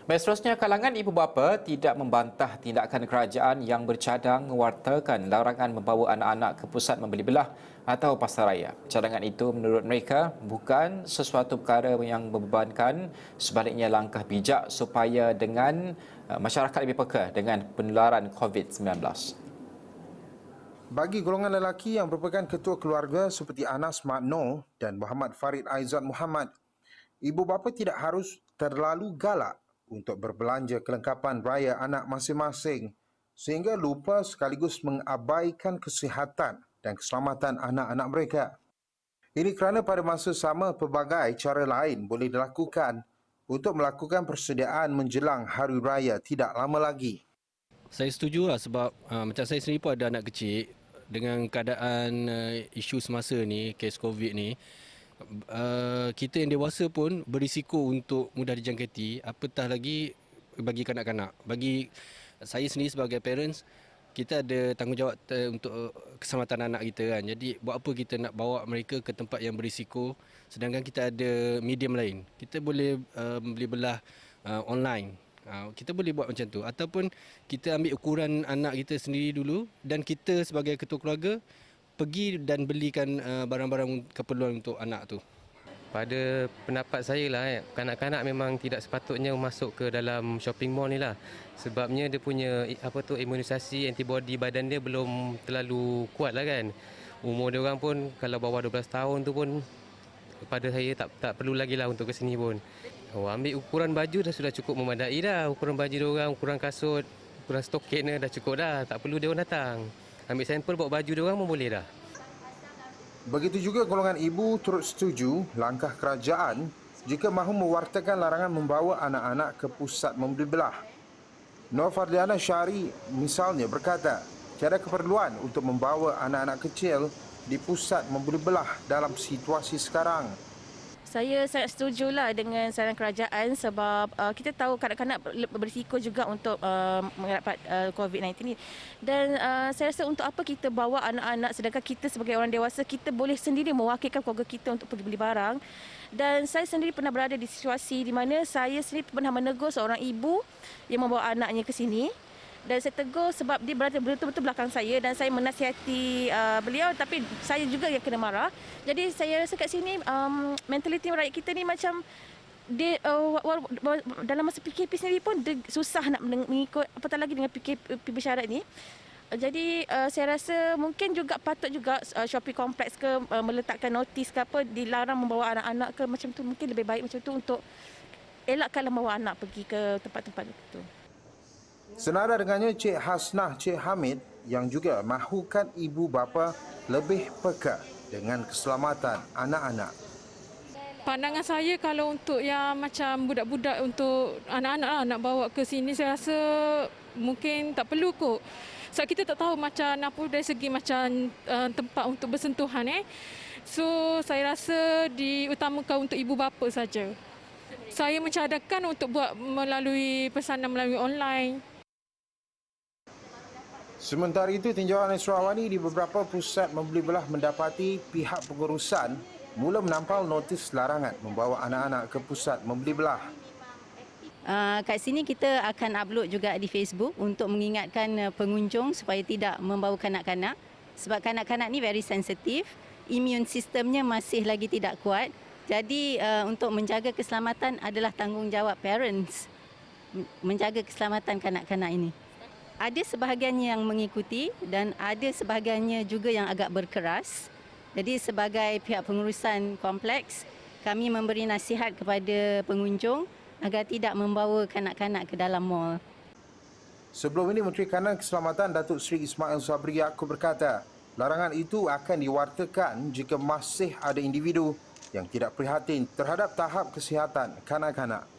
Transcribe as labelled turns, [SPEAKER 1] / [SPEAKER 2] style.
[SPEAKER 1] Baik, seterusnya, kalangan ibu bapa tidak membantah tindakan kerajaan yang bercadang mewartakan larangan membawa anak-anak ke pusat membeli belah atau pasaraya. Cadangan itu menurut mereka bukan sesuatu perkara yang membebankan, sebaliknya langkah bijak supaya dengan masyarakat lebih peka dengan penularan COVID-19.
[SPEAKER 2] Bagi golongan lelaki yang merupakan ketua keluarga seperti Anas Mat Noor dan Muhammad Farid Aizat Muhammad, ibu bapa tidak harus terlalu galak untuk berbelanja kelengkapan raya anak masing-masing sehingga lupa sekaligus mengabaikan kesihatan dan keselamatan anak-anak mereka. Ini kerana pada masa sama pelbagai cara lain boleh dilakukan untuk melakukan persediaan menjelang hari raya tidak lama lagi.
[SPEAKER 3] Saya setuju lah sebab macam saya sendiri pun ada anak kecil dengan keadaan isu semasa ni, kes COVID ni. Kita yang dewasa pun berisiko untuk mudah dijangkiti, apatah lagi bagi kanak-kanak. Bagi saya sendiri sebagai parents, kita ada tanggungjawab untuk keselamatan anak kita kan. Jadi buat apa kita nak bawa mereka ke tempat yang berisiko sedangkan kita ada medium lain. Kita boleh beli belah online. Kita boleh buat macam tu ataupun kita ambil ukuran anak kita sendiri dulu dan kita sebagai ketua keluarga pergi dan belikan barang-barang keperluan untuk anak tu.
[SPEAKER 4] Pada pendapat saya lah, kanak-kanak memang tidak sepatutnya masuk ke dalam shopping mall ni lah. Sebabnya dia punya imunisasi antibody badan dia belum terlalu kuat lah kan. Umur dia orang pun kalau bawah 12 tahun tu pun pada saya tak perlu lagi lah untuk ke sini pun. Ambil ukuran baju dah sudah cukup memadai dah. Ukuran baju dia orang, ukuran kasut, ukuran stokin dah cukup dah. Tak perlu dia orang datang. Ambil sampel bawa baju dia orang pun boleh dah.
[SPEAKER 2] Begitu juga golongan ibu turut setuju langkah kerajaan jika mahu mewartakan larangan membawa anak-anak ke pusat membeli belah. Nur Fadliana Syari misalnya berkata, tiada keperluan untuk membawa anak-anak kecil di pusat membeli belah dalam situasi sekarang.
[SPEAKER 5] Saya sangat setujulah dengan saran kerajaan sebab kita tahu kanak-kanak berisiko juga untuk mendapat COVID-19 ni. Dan saya rasa untuk apa kita bawa anak-anak sedangkan kita sebagai orang dewasa kita boleh sendiri mewakilkan keluarga kita untuk pergi beli barang. Dan saya sendiri pernah berada di situasi di mana saya sendiri pernah menegur seorang ibu yang membawa anaknya ke sini. Dan saya tegur sebab dia berada betul-betul belakang saya dan saya menasihati beliau tapi saya juga yang kena marah. Jadi saya rasa kat sini mentaliti rakyat kita ni macam dia dalam masa PKP sendiri pun dia susah nak mengikut apatah lagi dengan PKP syarat ni. Jadi saya rasa mungkin juga patut juga shopping kompleks ke meletakkan notis ke apa dilarang membawa anak-anak ke macam tu, mungkin lebih baik macam tu untuk elakkanlah membawa anak pergi ke tempat-tempat itu.
[SPEAKER 2] Senada dengannya Cik Hasnah Cik Hamid yang juga mahukan ibu bapa lebih peka dengan keselamatan anak-anak.
[SPEAKER 6] Pandangan saya kalau untuk yang macam budak-budak untuk anak-anak lah, nak bawa ke sini saya rasa mungkin tak perlu kot. Sebab kita tak tahu macam apa dari segi macam tempat untuk bersentuhan. So saya rasa diutamakan untuk ibu bapa saja. Saya mencadangkan untuk buat melalui pesanan melalui online.
[SPEAKER 2] Sementara itu, tinjauan Esrawani di beberapa pusat membeli belah mendapati pihak pengurusan mula menampal notis larangan membawa anak-anak ke pusat membeli belah.
[SPEAKER 7] Kat sini kita akan upload juga di Facebook untuk mengingatkan pengunjung supaya tidak membawa kanak-kanak. Sebab kanak-kanak ni very sensitif, immune sistemnya masih lagi tidak kuat. Jadi untuk menjaga keselamatan adalah tanggungjawab parents menjaga keselamatan kanak-kanak ini. Ada sebahagiannya yang mengikuti dan ada sebahagiannya juga yang agak berkeras. Jadi sebagai pihak pengurusan kompleks, kami memberi nasihat kepada pengunjung agar tidak membawa kanak-kanak ke dalam mall.
[SPEAKER 2] Sebelum ini, Menteri Kanan Keselamatan Datuk Seri Ismail Sabri Yaakob berkata, larangan itu akan diwartakan jika masih ada individu yang tidak prihatin terhadap tahap kesihatan kanak-kanak.